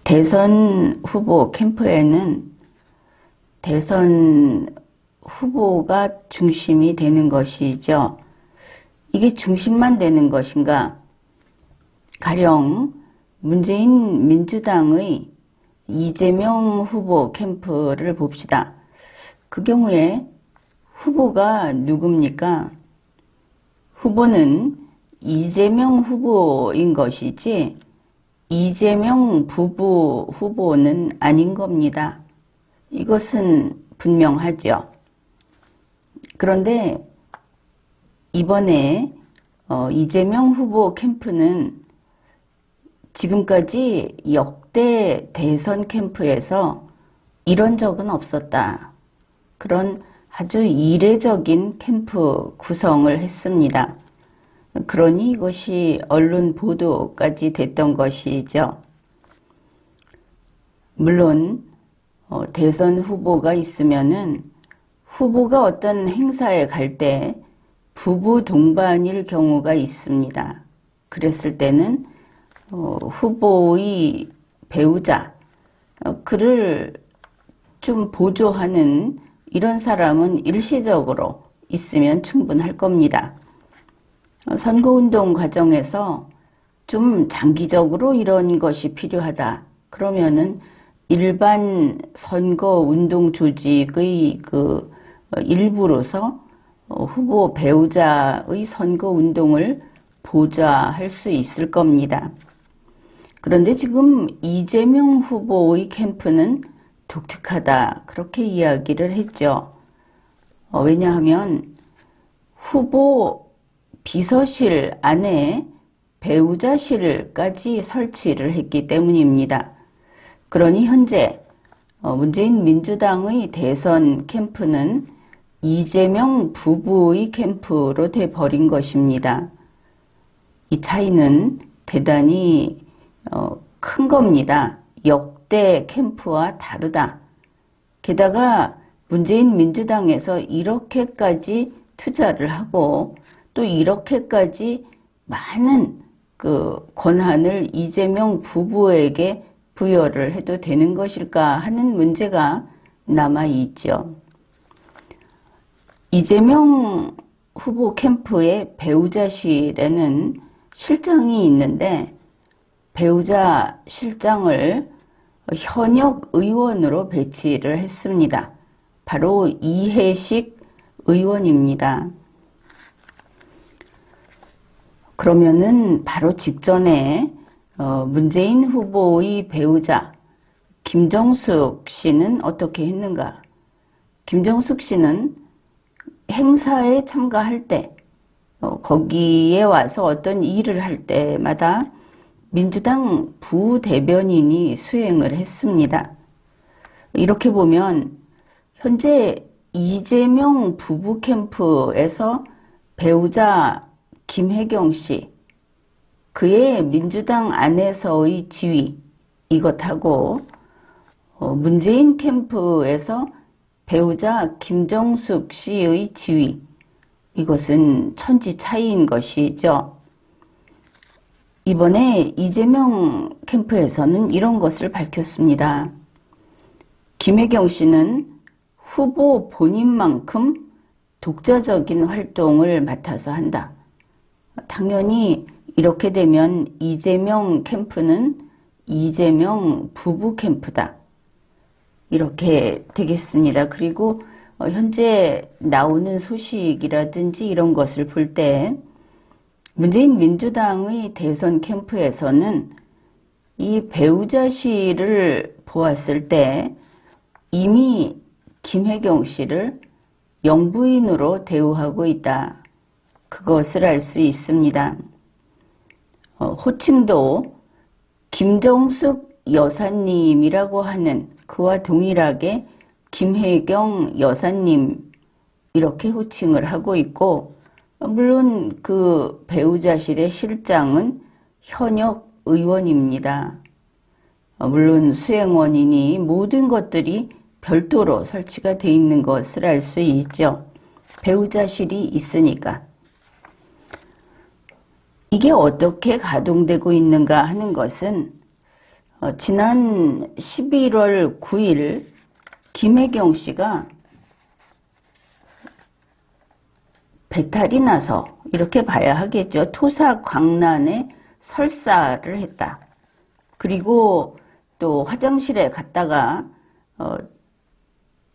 대선 후보 캠프에는 대선 후보가 중심이 되는 것이죠. 이게 중심만 되는 것인가? 가령 문재인 민주당의 이재명 후보 캠프를 봅시다. 그 경우에 후보가 누굽니까? 후보는 이재명 후보인 것이지 이재명 부부 후보는 아닌 겁니다. 이것은 분명하죠. 그런데 이번에 이재명 후보 캠프는 지금까지 역대 대선 캠프에서 이런 적은 없었다. 그런 아주 이례적인 캠프 구성을 했습니다. 그러니 이것이 언론 보도까지 됐던 것이죠. 물론 대선 후보가 있으면은 후보가 어떤 행사에 갈 때 부부 동반일 경우가 있습니다. 그랬을 때는 후보의 배우자, 그를 좀 보조하는 이런 사람은 일시적으로 있으면 충분할 겁니다. 선거운동 과정에서 좀 장기적으로 이런 것이 필요하다. 그러면은 일반 선거운동 조직의 그 일부로서 후보 배우자의 선거운동을 보좌할 수 있을 겁니다. 그런데 지금 이재명 후보의 캠프는 독특하다. 그렇게 이야기를 했죠. 왜냐하면 후보 비서실 안에 배우자실까지 설치를 했기 때문입니다. 그러니 현재 문재인 민주당의 대선 캠프는 이재명 부부의 캠프로 돼버린 것입니다. 이 차이는 대단히 큰 겁니다. 역대 캠프와 다르다. 게다가 문재인 민주당에서 이렇게까지 투자를 하고 또 이렇게까지 많은 그 권한을 이재명 부부에게 부여를 해도 되는 것일까 하는 문제가 남아있죠. 이재명 후보 캠프의 배우자실에는 실장이 있는데 배우자 실장을 현역 의원으로 배치를 했습니다. 바로 이해식 의원입니다. 그러면은 바로 직전에 문재인 후보의 배우자 김정숙 씨는 어떻게 했는가? 김정숙 씨는 행사에 참가할 때 거기에 와서 어떤 일을 할 때마다 민주당 부대변인이 수행을 했습니다. 이렇게 보면 현재 이재명 부부 캠프에서 배우자 김혜경 씨, 그의 민주당 안에서의 지위, 이것하고 문재인 캠프에서 배우자 김정숙 씨의 지위, 이것은 천지 차이인 것이죠. 이번에 이재명 캠프에서는 이런 것을 밝혔습니다. 김혜경 씨는 후보 본인만큼 독자적인 활동을 맡아서 한다. 당연히 이렇게 되면 이재명 캠프는 이재명 부부 캠프다. 이렇게 되겠습니다. 그리고 현재 나오는 소식이라든지 이런 것을 볼 때 문재인 민주당의 대선 캠프에서는 이 배우자실을 보았을 때 이미 김혜경 씨를 영부인으로 대우하고 있다. 그것을 알 수 있습니다. 호칭도 김정숙 여사님이라고 하는 그와 동일하게 김혜경 여사님 이렇게 호칭을 하고 있고, 물론 그 배우자실의 실장은 현역 의원입니다. 물론 수행원이니 모든 것들이 별도로 설치가 되어 있는 것을 알 수 있죠. 배우자실이 있으니까. 이게 어떻게 가동되고 있는가 하는 것은 지난 11월 9일 김혜경 씨가 배탈이 나서, 이렇게 봐야 하겠죠. 토사광난에 설사를 했다. 그리고 또 화장실에 갔다가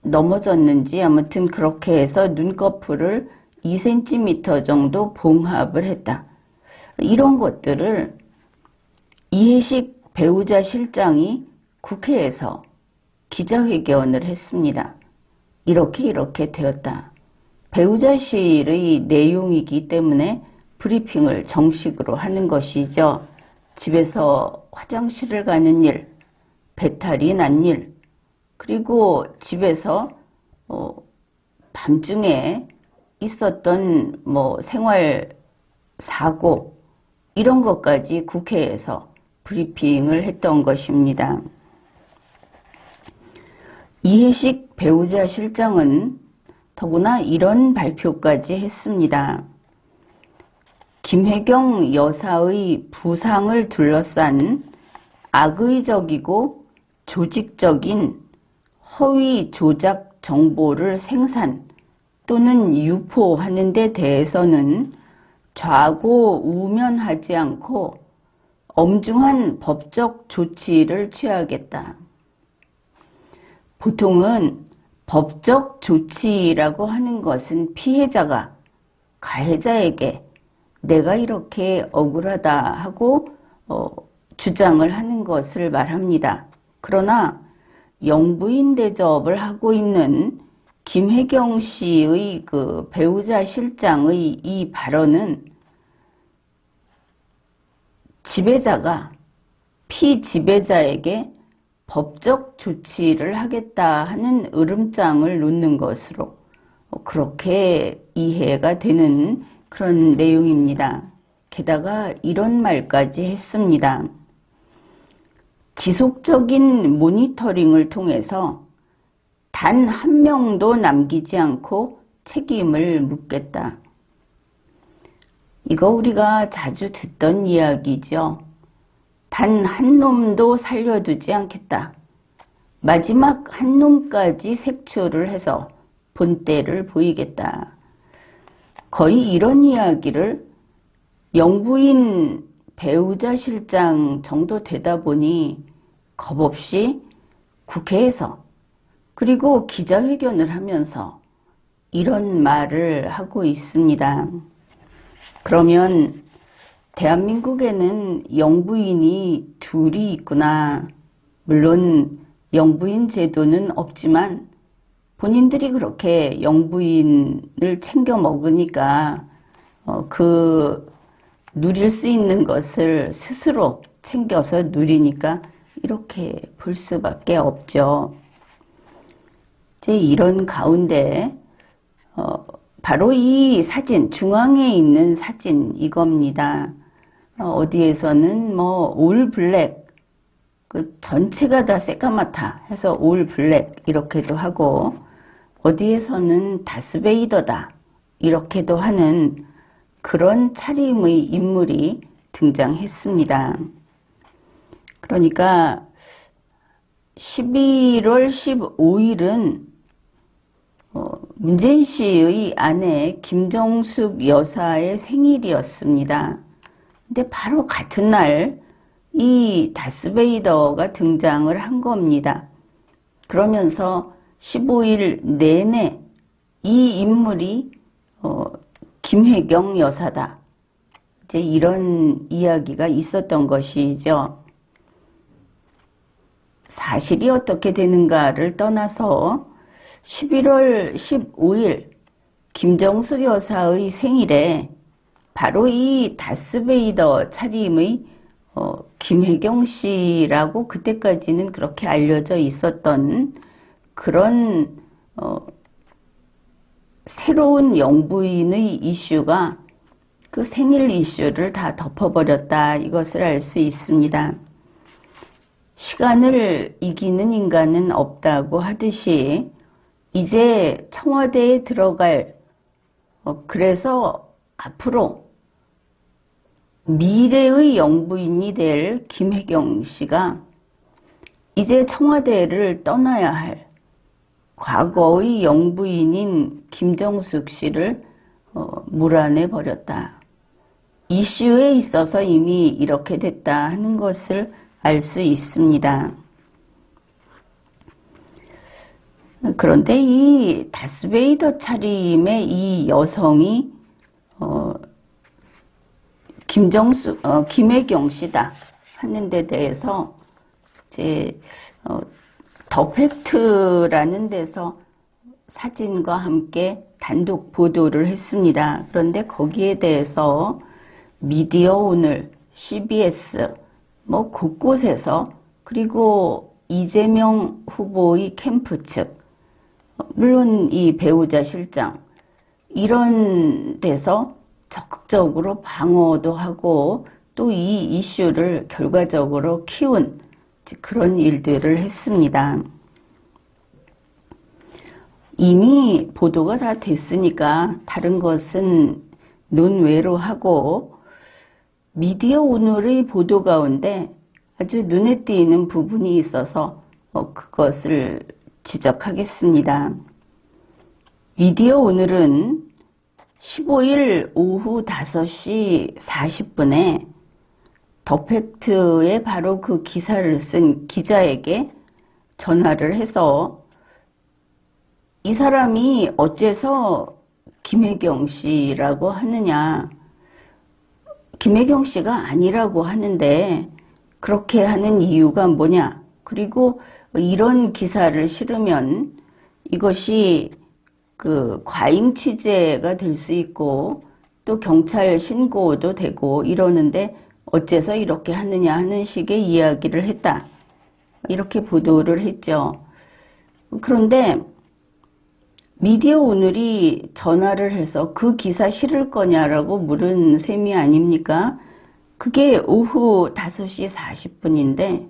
넘어졌는지 아무튼 그렇게 해서 눈꺼풀을 2cm 정도 봉합을 했다. 이런 것들을 이해식 배우자 실장이 국회에서 기자회견을 했습니다. 이렇게 되었다. 배우자실의 내용이기 때문에 브리핑을 정식으로 하는 것이죠. 집에서 화장실을 가는 일, 배탈이 난 일, 그리고 집에서 밤중에 있었던 생활 사고, 이런 것까지 국회에서 브리핑을 했던 것입니다. 이해식 배우자 실장은 더구나 이런 발표까지 했습니다. 김혜경 여사의 부상을 둘러싼 악의적이고 조직적인 허위 조작 정보를 생산 또는 유포하는 데 대해서는 좌고우면하지 않고 엄중한 법적 조치를 취하겠다. 보통은 법적 조치라고 하는 것은 피해자가 가해자에게 내가 이렇게 억울하다 하고 주장을 하는 것을 말합니다. 그러나 영부인 대접을 하고 있는 김혜경 씨의 그 배우자 실장의 이 발언은 지배자가 피지배자에게 법적 조치를 하겠다 하는 으름장을 놓는 것으로 그렇게 이해가 되는 그런 내용입니다. 게다가 이런 말까지 했습니다. 지속적인 모니터링을 통해서 단 한 명도 남기지 않고 책임을 묻겠다. 이거 우리가 자주 듣던 이야기죠. 단 한 놈도 살려두지 않겠다. 마지막 한 놈까지 색출을 해서 본때를 보이겠다. 거의 이런 이야기를 영부인 배우자 실장 정도 되다 보니 겁없이 국회에서 그리고 기자회견을 하면서 이런 말을 하고 있습니다. 그러면 대한민국에는 영부인이 둘이 있구나. 물론 영부인 제도는 없지만 본인들이 그렇게 영부인을 챙겨 먹으니까 누릴 수 있는 것을 스스로 챙겨서 누리니까 이렇게 볼 수밖에 없죠. 이제 이런 가운데 바로 이 사진, 중앙에 있는 사진 이겁니다. 어디에서는 올 블랙, 그 전체가 다 새까맣다 해서 올 블랙 이렇게도 하고, 어디에서는 다스베이더다 이렇게도 하는 그런 차림의 인물이 등장했습니다. 그러니까 11월 15일은 문재인 씨의 아내 김정숙 여사의 생일이었습니다. 근데 바로 같은 날 이 다스베이더가 등장을 한 겁니다. 그러면서 15일 내내 이 인물이 김혜경 여사다. 이제 이런 이야기가 있었던 것이죠. 사실이 어떻게 되는가를 떠나서 11월 15일 김정숙 여사의 생일에 바로 이 다스베이더 차림의 김혜경 씨라고 그때까지는 그렇게 알려져 있었던 그런 새로운 영부인의 이슈가 그 생일 이슈를 다 덮어버렸다, 이것을 알 수 있습니다. 시간을 이기는 인간은 없다고 하듯이 이제 청와대에 들어갈 그래서 앞으로 미래의 영부인이 될 김혜경 씨가 이제 청와대를 떠나야 할 과거의 영부인인 김정숙 씨를 몰아내 버렸다. 이슈에 있어서 이미 이렇게 됐다 하는 것을 알 수 있습니다. 그런데 이 다스베이더 차림의 이 여성이 김혜경 씨다 하는 데 대해서 이제 더 팩트라는 데서 사진과 함께 단독 보도를 했습니다. 그런데 거기에 대해서 미디어 오늘, CBS 뭐 곳곳에서 그리고 이재명 후보의 캠프 측 물론 이 배우자 실장 이런 데서 적극적으로 방어도 하고 또 이 이슈를 결과적으로 키운 그런 일들을 했습니다. 이미 보도가 다 됐으니까 다른 것은 논외로 하고 미디어 오늘의 보도 가운데 아주 눈에 띄는 부분이 있어서 그것을 지적하겠습니다. 미디어 오늘은 15일 오후 5시 40분에 더 팩트에 바로 그 기사를 쓴 기자에게 전화를 해서 이 사람이 어째서 김혜경 씨라고 하느냐, 김혜경 씨가 아니라고 하는데 그렇게 하는 이유가 뭐냐, 그리고 이런 기사를 실으면 이것이 그 과잉 취재가 될 수 있고 또 경찰 신고도 되고 이러는데 어째서 이렇게 하느냐 하는 식의 이야기를 했다. 이렇게 보도를 했죠. 그런데 미디어 오늘이 전화를 해서 그 기사 실을 거냐라고 물은 셈이 아닙니까? 그게 오후 5시 40분인데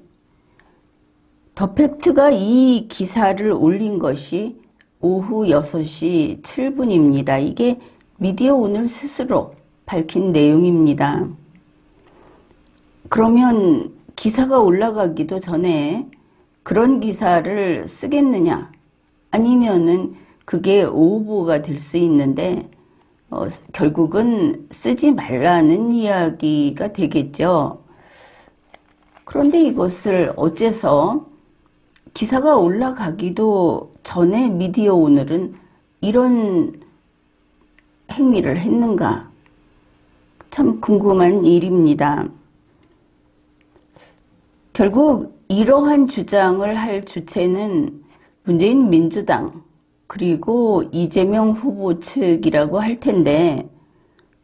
더 팩트가 이 기사를 올린 것이 오후 6시 7분입니다. 이게 미디어 오늘 스스로 밝힌 내용입니다. 그러면 기사가 올라가기도 전에 그런 기사를 쓰겠느냐? 아니면은 그게 오보가 될 수 있는데 결국은 쓰지 말라는 이야기가 되겠죠. 그런데 이것을 어째서 기사가 올라가기도 전에 미디어 오늘은 이런 행위를 했는가? 참 궁금한 일입니다. 결국 이러한 주장을 할 주체는 문재인 민주당 그리고 이재명 후보 측이라고 할 텐데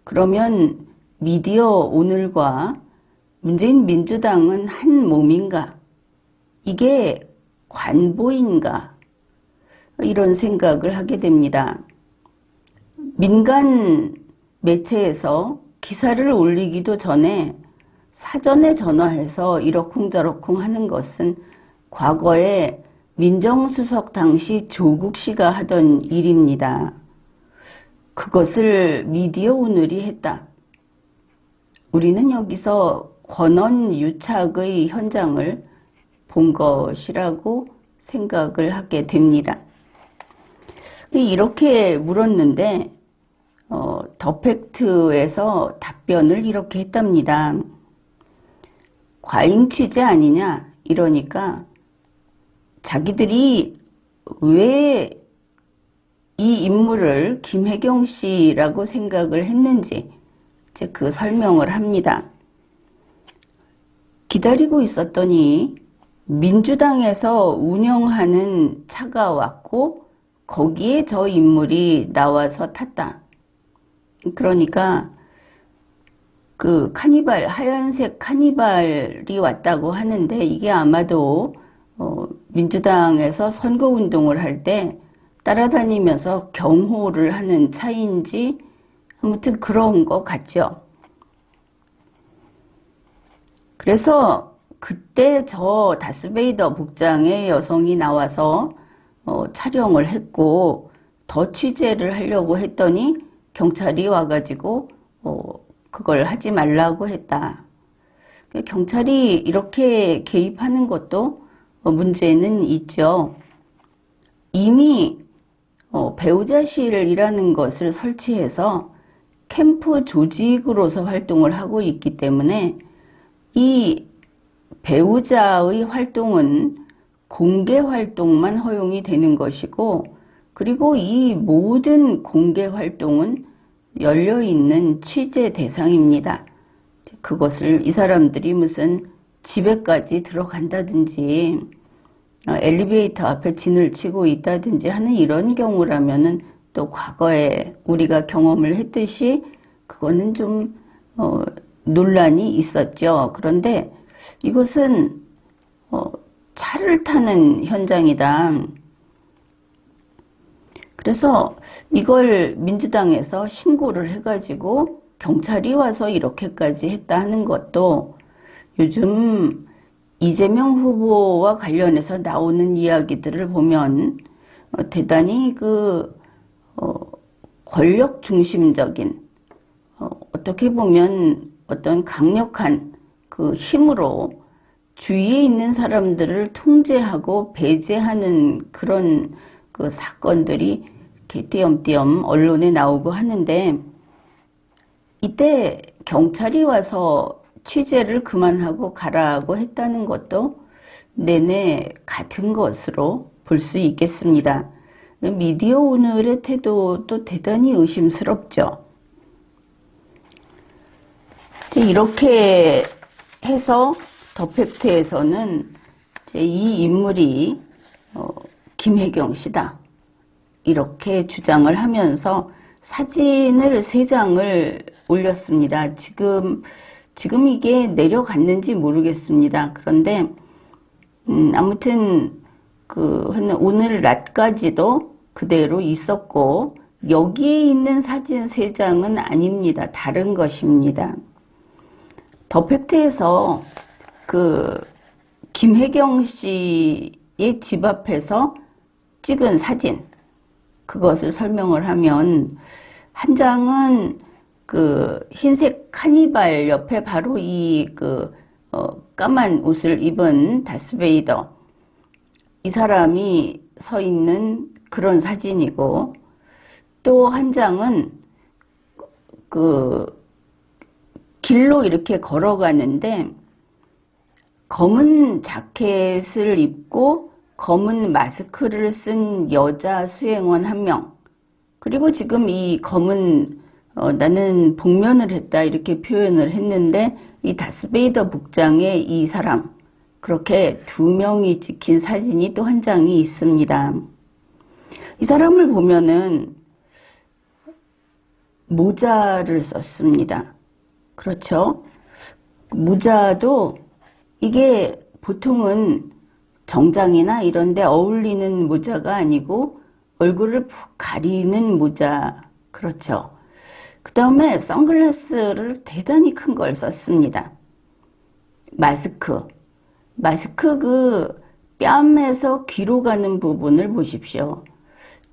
그러면 미디어 오늘과 문재인 민주당은 한 몸인가? 이게 관보인가? 이런 생각을 하게 됩니다. 민간 매체에서 기사를 올리기도 전에 사전에 전화해서 이러쿵저러쿵 하는 것은 과거에 민정수석 당시 조국 씨가 하던 일입니다. 그것을 미디어 오늘이 했다. 우리는 여기서 권언 유착의 현장을 본 것이라고 생각을 하게 됩니다. 이렇게 물었는데 더 팩트에서 답변을 이렇게 했답니다. 과잉 취재 아니냐 이러니까 자기들이 왜 이 인물을 김혜경 씨라고 생각을 했는지 이제 그 설명을 합니다. 기다리고 있었더니 민주당에서 운영하는 차가 왔고 거기에 저 인물이 나와서 탔다. 그러니까 그 카니발, 하얀색 카니발이 왔다고 하는데 이게 아마도 민주당에서 선거운동을 할 때 따라다니면서 경호를 하는 차인지 아무튼 그런 것 같죠. 그래서 그때 저 다스베이더 복장의 여성이 나와서 촬영을 했고 더 취재를 하려고 했더니 경찰이 와가지고 그걸 하지 말라고 했다. 경찰이 이렇게 개입하는 것도 문제는 있죠. 이미 배우자실이라는 것을 설치해서 캠프 조직으로서 활동을 하고 있기 때문에 이 배우자의 활동은 공개 활동만 허용이 되는 것이고, 그리고 이 모든 공개 활동은 열려있는 취재 대상입니다. 그것을 이 사람들이 무슨 집에까지 들어간다든지 엘리베이터 앞에 진을 치고 있다든지 하는 이런 경우라면은 또 과거에 우리가 경험을 했듯이 그거는 좀 논란이 있었죠. 그런데 이것은 차를 타는 현장이다. 그래서 이걸 민주당에서 신고를 해가지고 경찰이 와서 이렇게까지 했다 하는 것도 요즘 이재명 후보와 관련해서 나오는 이야기들을 보면 대단히 권력 중심적인 어떻게 보면 어떤 강력한 그 힘으로 주위에 있는 사람들을 통제하고 배제하는 그런 그 사건들이 이렇게 띄엄띄엄 언론에 나오고 하는데, 이때 경찰이 와서 취재를 그만하고 가라고 했다는 것도 내내 같은 것으로 볼 수 있겠습니다. 미디어 오늘의 태도도 대단히 의심스럽죠. 이렇게 해서 더 팩트에서는 이 인물이 김혜경 씨다 이렇게 주장을 하면서 사진을 3장을 올렸습니다. 지금 이게 내려갔는지 모르겠습니다. 그런데 아무튼 오늘 낮까지도 그대로 있었고, 여기에 있는 사진 3장은 아닙니다. 다른 것입니다. 더 팩트에서 김혜경 씨의 집 앞에서 찍은 사진, 그것을 설명을 하면, 한 장은 흰색 카니발 옆에 바로 까만 옷을 입은 다스베이더, 이 사람이 서 있는 그런 사진이고, 또 한 장은 길로 이렇게 걸어가는데 검은 자켓을 입고 검은 마스크를 쓴 여자 수행원 1명, 그리고 지금 이 검은 나는 복면을 했다 이렇게 표현을 했는데, 이 다스베이더 복장의 이 사람, 그렇게 2명이 찍힌 사진이 또 한 장이 있습니다. 이 사람을 보면은 모자를 썼습니다. 그렇죠? 모자도 이게 보통은 정장이나 이런 데 어울리는 모자가 아니고 얼굴을 푹 가리는 모자, 그렇죠? 그 다음에 선글라스를 대단히 큰 걸 썼습니다. 마스크 뺨에서 귀로 가는 부분을 보십시오.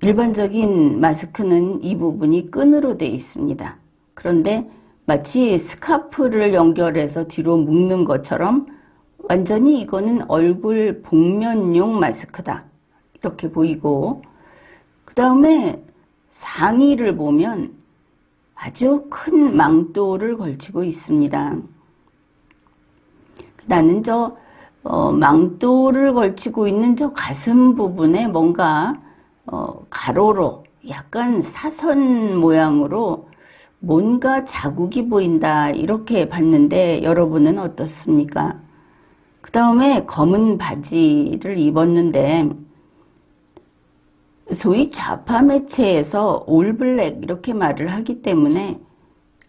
일반적인 마스크는 이 부분이 끈으로 되어 있습니다. 그런데 마치 스카프를 연결해서 뒤로 묶는 것처럼 완전히 이거는 얼굴 복면용 마스크다 이렇게 보이고, 그 다음에 상의를 보면 아주 큰 망토를 걸치고 있습니다. 나는 망토를 걸치고 있는 가슴 부분에 뭔가 가로로 약간 사선 모양으로 뭔가 자국이 보인다 이렇게 봤는데, 여러분은 어떻습니까? 그 다음에 검은 바지를 입었는데, 소위 좌파 매체에서 올블랙 이렇게 말을 하기 때문에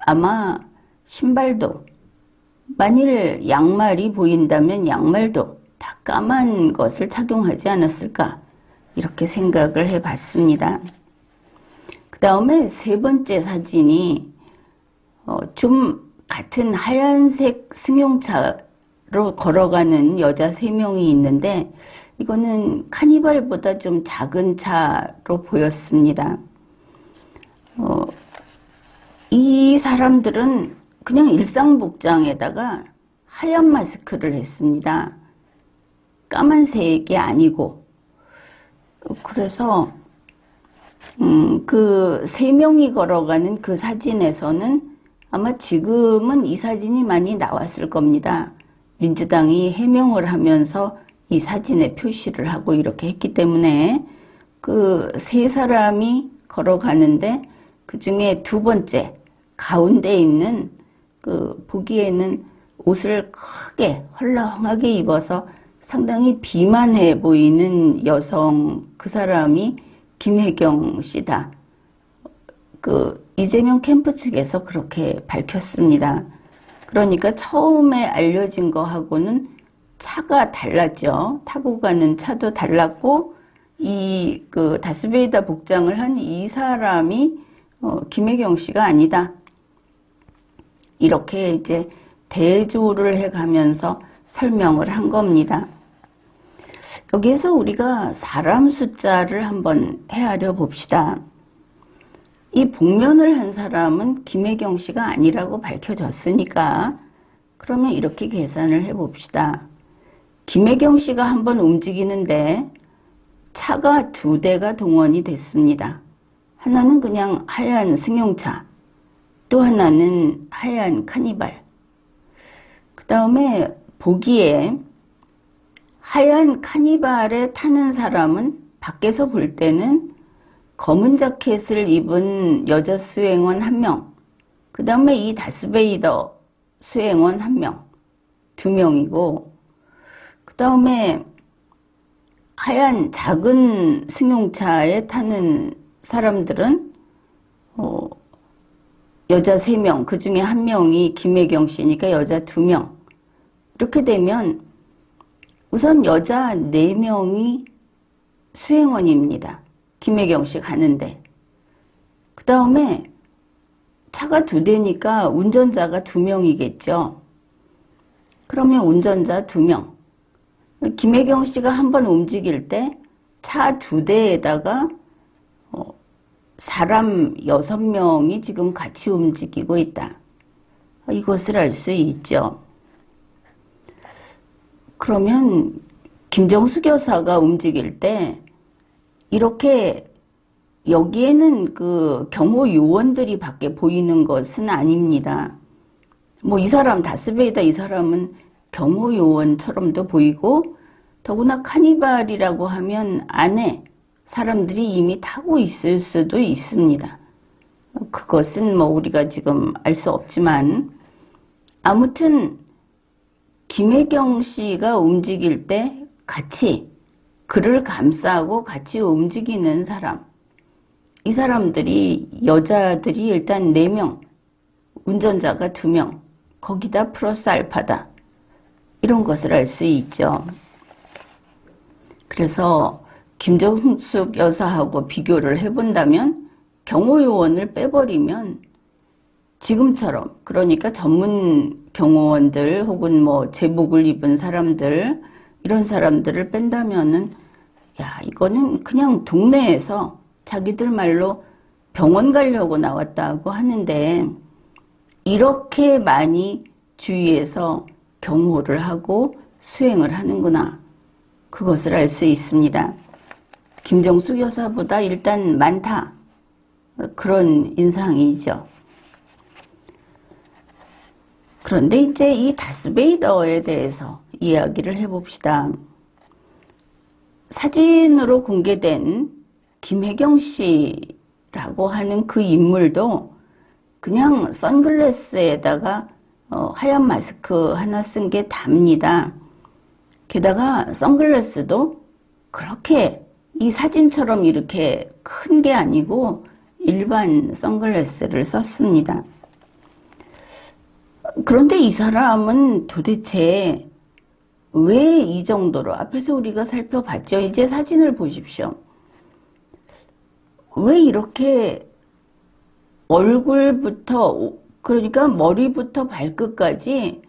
아마 신발도, 만일 양말이 보인다면 양말도 다 까만 것을 착용하지 않았을까 이렇게 생각을 해봤습니다. 그 다음에 3번째 사진이 좀 같은 하얀색 승용차로 걸어가는 여자 3명이 있는데, 이거는 카니발보다 좀 작은 차로 보였습니다. 이 사람들은 그냥 일상 복장에다가 하얀 마스크를 했습니다. 까만색이 아니고, 그래서 그 세 명이 걸어가는 그 사진에서는 아마 지금은 이 사진이 많이 나왔을 겁니다. 민주당이 해명을 하면서 이 사진에 표시를 하고 이렇게 했기 때문에 그 세 사람이 걸어가는데 그 중에 두 번째 가운데 있는 그 보기에는 옷을 크게 헐렁하게 입어서 상당히 비만해 보이는 여성, 그 사람이 김혜경 씨다. 그 이재명 캠프 측에서 그렇게 밝혔습니다. 그러니까 처음에 알려진 거하고는 차가 달랐죠. 타고 가는 차도 달랐고, 이 그 다스베이다 복장을 한 이 사람이 김혜경 씨가 아니다. 이렇게 이제 대조를 해가면서 설명을 한 겁니다. 여기에서 우리가 사람 숫자를 한번 헤아려 봅시다. 이 복면을 한 사람은 김혜경 씨가 아니라고 밝혀졌으니까 그러면 이렇게 계산을 해봅시다. 김혜경 씨가 한번 움직이는데 차가 두 대가 동원이 됐습니다. 하나는 그냥 하얀 승용차, 또 하나는 하얀 카니발. 그 다음에 보기에 하얀 카니발에 타는 사람은 밖에서 볼 때는 검은 자켓을 입은 여자 수행원 1명, 그 다음에 이 다스베이더 수행원 1명, 2명이고, 그 다음에 하얀 작은 승용차에 타는 사람들은 여자 3명, 그 중에 1명이 김혜경 씨니까 여자 2명. 이렇게 되면 우선 여자 4명이 수행원입니다. 김혜경 씨 가는데. 그 다음에 차가 2대니까 운전자가 2명이겠죠. 그러면 운전자 2명. 김혜경 씨가 한번 움직일 때 차 2대에다가 사람 6명이 지금 같이 움직이고 있다. 이것을 알 수 있죠. 그러면 김정숙 여사가 움직일 때 이렇게 여기에는 그 경호 요원들이 밖에 보이는 것은 아닙니다. 뭐 이 사람 다스베이다 이 사람은 경호 요원처럼도 보이고 더구나 카니발이라고 하면 안에 사람들이 이미 타고 있을 수도 있습니다. 그것은 뭐 우리가 지금 알 수 없지만 아무튼 김혜경 씨가 움직일 때 같이 그를 감싸고 같이 움직이는 사람, 이 사람들이 여자들이 일단 4명, 운전자가 2명, 거기다 플러스 알파다. 이런 것을 알 수 있죠. 그래서 김정숙 여사하고 비교를 해본다면 경호 요원을 빼버리면 지금처럼, 그러니까 전문 경호원들 혹은 뭐 제복을 입은 사람들, 이런 사람들을 뺀다면은 야, 이거는 그냥 동네에서 자기들 말로 병원 가려고 나왔다고 하는데 이렇게 많이 주위에서 경호를 하고 수행을 하는구나. 그것을 알 수 있습니다. 김정숙 여사보다 일단 많다. 그런 인상이죠. 그런데 이제 이 다스베이더에 대해서 이야기를 해봅시다. 사진으로 공개된 김혜경 씨라고 하는 그 인물도 그냥 선글라스에다가 하얀 마스크 하나 쓴 게 답니다. 게다가 선글라스도 그렇게 이 사진처럼 이렇게 큰 게 아니고 일반 선글라스를 썼습니다. 그런데 이 사람은 도대체 왜 이 정도로, 앞에서 우리가 살펴봤죠. 이제 사진을 보십시오. 왜 이렇게 얼굴부터, 그러니까 머리부터 발끝까지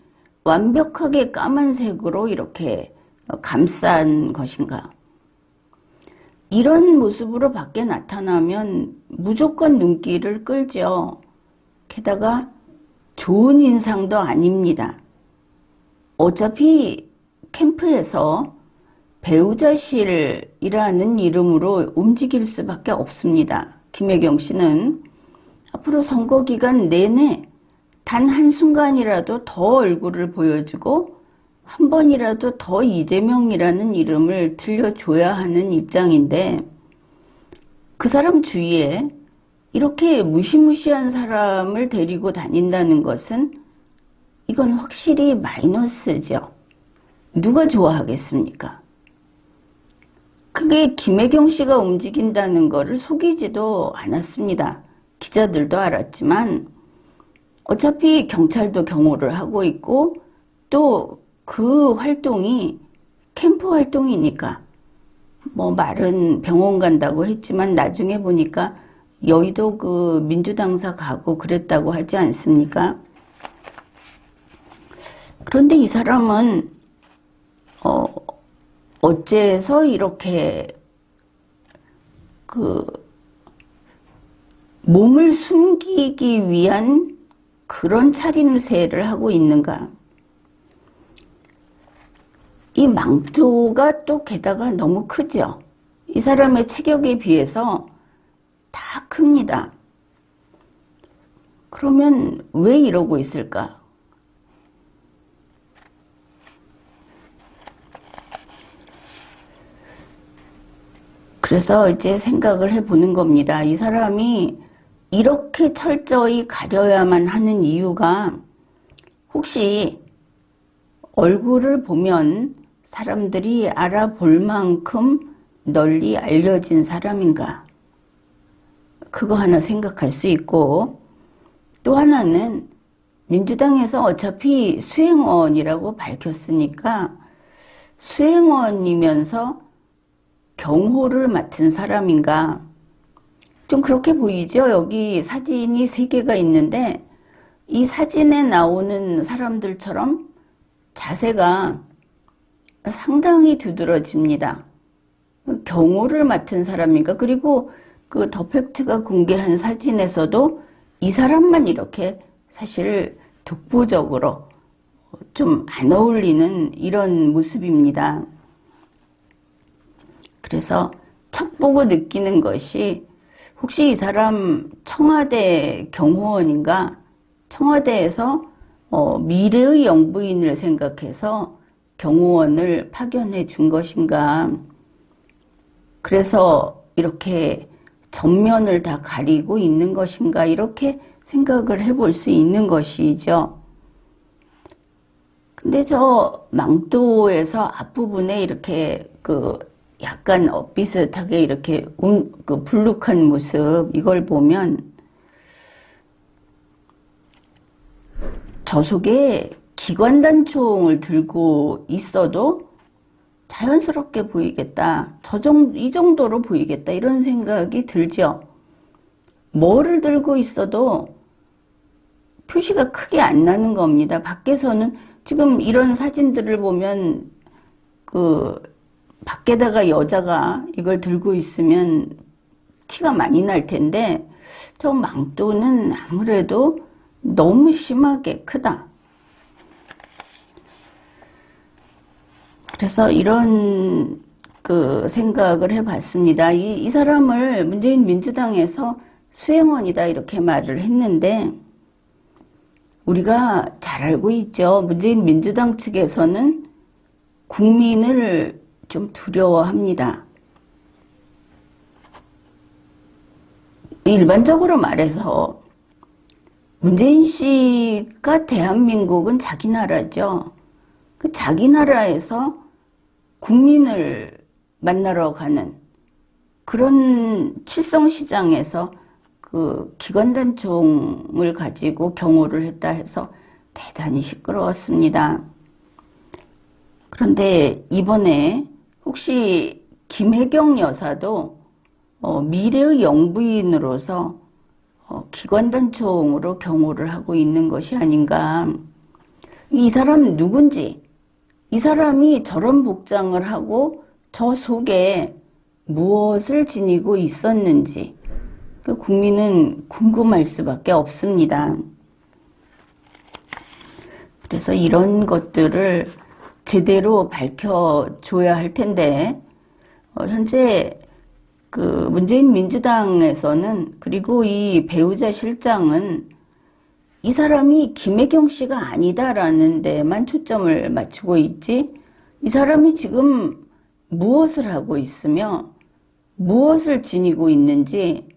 완벽하게 까만색으로 이렇게 감싼 것인가? 이런 모습으로 밖에 나타나면 무조건 눈길을 끌죠. 게다가 좋은 인상도 아닙니다. 어차피 캠프에서 배우자실이라는 이름으로 움직일 수밖에 없습니다. 김혜경 씨는 앞으로 선거 기간 내내 단 한순간이라도 더 얼굴을 보여주고 한 번이라도 더 이재명이라는 이름을 들려줘야 하는 입장인데, 그 사람 주위에 이렇게 무시무시한 사람을 데리고 다닌다는 것은 이건 확실히 마이너스죠. 누가 좋아하겠습니까? 그게 김혜경 씨가 움직인다는 것을 속이지도 않았습니다. 기자들도 알았지만 어차피 경찰도 경호를 하고 있고 또 그 활동이 캠프 활동이니까, 뭐 말은 병원 간다고 했지만 나중에 보니까 여의도 그 민주당사 가고 그랬다고 하지 않습니까? 그런데 이 사람은 어째서 이렇게 그 몸을 숨기기 위한 그런 차림새를 하고 있는가? 이 망토가 또 게다가 너무 크죠. 이 사람의 체격에 비해서 다 큽니다. 그러면 왜 이러고 있을까? 그래서 이제 생각을 해보는 겁니다. 이 사람이 이렇게 철저히 가려야만 하는 이유가 혹시 얼굴을 보면 사람들이 알아볼 만큼 널리 알려진 사람인가? 그거 하나 생각할 수 있고, 또 하나는 민주당에서 어차피 수행원이라고 밝혔으니까 수행원이면서 경호를 맡은 사람인가? 좀 그렇게 보이죠? 여기 사진이 3개가 있는데 이 사진에 나오는 사람들처럼 자세가 상당히 두드러집니다. 경호를 맡은 사람인가? 그리고 그 더 팩트가 공개한 사진에서도 이 사람만 이렇게 사실 독보적으로 좀 안 어울리는 이런 모습입니다. 그래서 척 보고 느끼는 것이 혹시 이 사람 청와대 경호원인가? 청와대에서 미래의 영부인을 생각해서 경호원을 파견해 준 것인가? 그래서 이렇게 전면을 다 가리고 있는 것인가? 이렇게 생각을 해볼 수 있는 것이죠. 근데 저 망토에서 앞부분에 이렇게 그 약간 비슷하게 이렇게 그 불룩한 모습, 이걸 보면 저 속에 기관단총을 들고 있어도 자연스럽게 보이겠다. 이 정도로 보이겠다. 이런 생각이 들죠. 뭐를 들고 있어도 표시가 크게 안 나는 겁니다. 밖에서는 지금 이런 사진들을 보면 그 밖에다가 여자가 이걸 들고 있으면 티가 많이 날 텐데 저 망토는 아무래도 너무 심하게 크다. 그래서 이런 그 생각을 해봤습니다. 이 사람을 문재인 민주당에서 수행원이다 이렇게 말을 했는데 우리가 잘 알고 있죠. 문재인 민주당 측에서는 국민을 좀 두려워합니다. 일반적으로 말해서 문재인 씨가 대한민국은 자기 나라죠. 그 자기 나라에서 국민을 만나러 가는 그런 칠성시장에서 그 기관단총을 가지고 경호를 했다 해서 대단히 시끄러웠습니다. 그런데 이번에 혹시 김혜경 여사도 미래의 영부인으로서 기관단총으로 경호를 하고 있는 것이 아닌가. 이 사람은 누군지, 이 사람이 저런 복장을 하고 저 속에 무엇을 지니고 있었는지 그 국민은 궁금할 수밖에 없습니다. 그래서 이런 것들을 제대로 밝혀줘야 할 텐데, 현재 그 문재인 민주당에서는, 그리고 이 배우자 실장은 이 사람이 김혜경 씨가 아니다라는 데만 초점을 맞추고 있지, 이 사람이 지금 무엇을 하고 있으며 무엇을 지니고 있는지,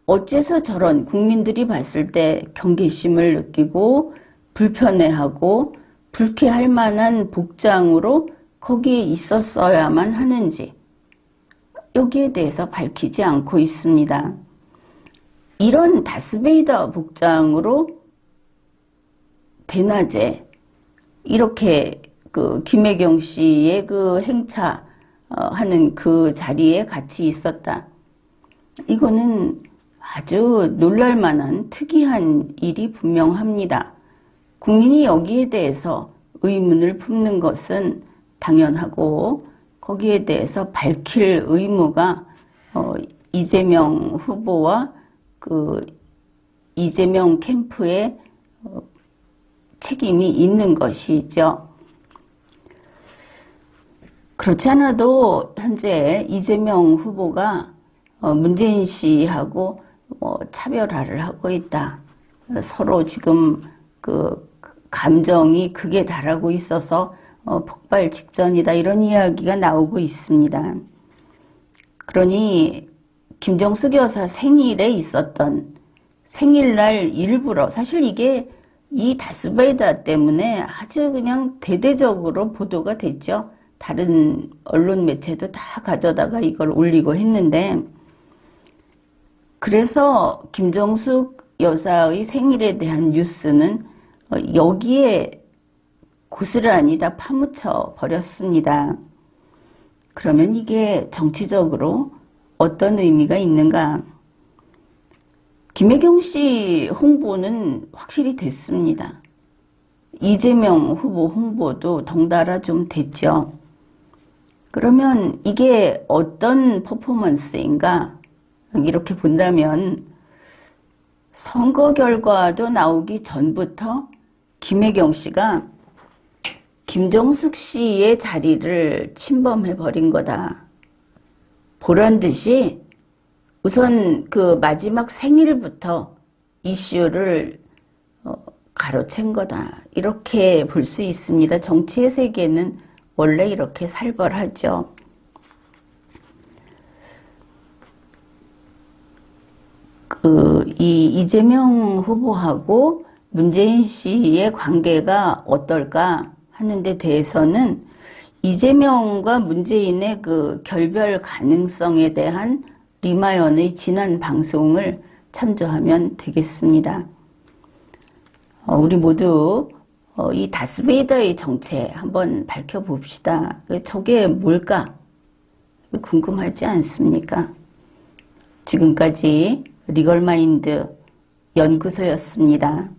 어째서 저런 국민들이 봤을 때 경계심을 느끼고 불편해하고 불쾌할 만한 복장으로 거기에 있었어야만 하는지, 여기에 대해서 밝히지 않고 있습니다. 이런 다스베이더 복장으로 대낮에 이렇게 그 김혜경 씨의 그 행차 하는 그 자리에 같이 있었다. 이거는 아주 놀랄만한 특이한 일이 분명합니다. 국민이 여기에 대해서 의문을 품는 것은 당연하고, 거기에 대해서 밝힐 의무가 이재명 후보와 그 이재명 캠프의 책임이 있는 것이죠. 그렇지 않아도 현재 이재명 후보가 문재인 씨하고 차별화를 하고 있다. 서로 지금 그 감정이 극에 달하고 있어서 폭발 직전이다, 이런 이야기가 나오고 있습니다. 그러니 김정숙 여사 생일에 있었던, 생일날 일부러, 사실 이게 이 다스베이더 때문에 아주 그냥 대대적으로 보도가 됐죠. 다른 언론 매체도 다 가져다가 이걸 올리고 했는데, 그래서 김정숙 여사의 생일에 대한 뉴스는 여기에 고스란히 다 파묻혀 버렸습니다. 그러면 이게 정치적으로 어떤 의미가 있는가? 김혜경 씨 홍보는 확실히 됐습니다. 이재명 후보 홍보도 덩달아 좀 됐죠. 그러면 이게 어떤 퍼포먼스인가? 이렇게 본다면 선거 결과도 나오기 전부터 김혜경 씨가 김정숙 씨의 자리를 침범해버린 거다. 보란 듯이 우선 그 마지막 생일부터 이슈를 가로챈 거다. 이렇게 볼 수 있습니다. 정치의 세계는 원래 이렇게 살벌하죠. 이 이재명 후보하고 문재인 씨의 관계가 어떨까 하는 데 대해서는 이재명과 문재인의 그 결별 가능성에 대한 리마연의 지난 방송을 참조하면 되겠습니다. 우리 모두 이 다스베이더의 정체 한번 밝혀봅시다. 저게 뭘까? 궁금하지 않습니까? 지금까지 리걸마인드 연구소였습니다.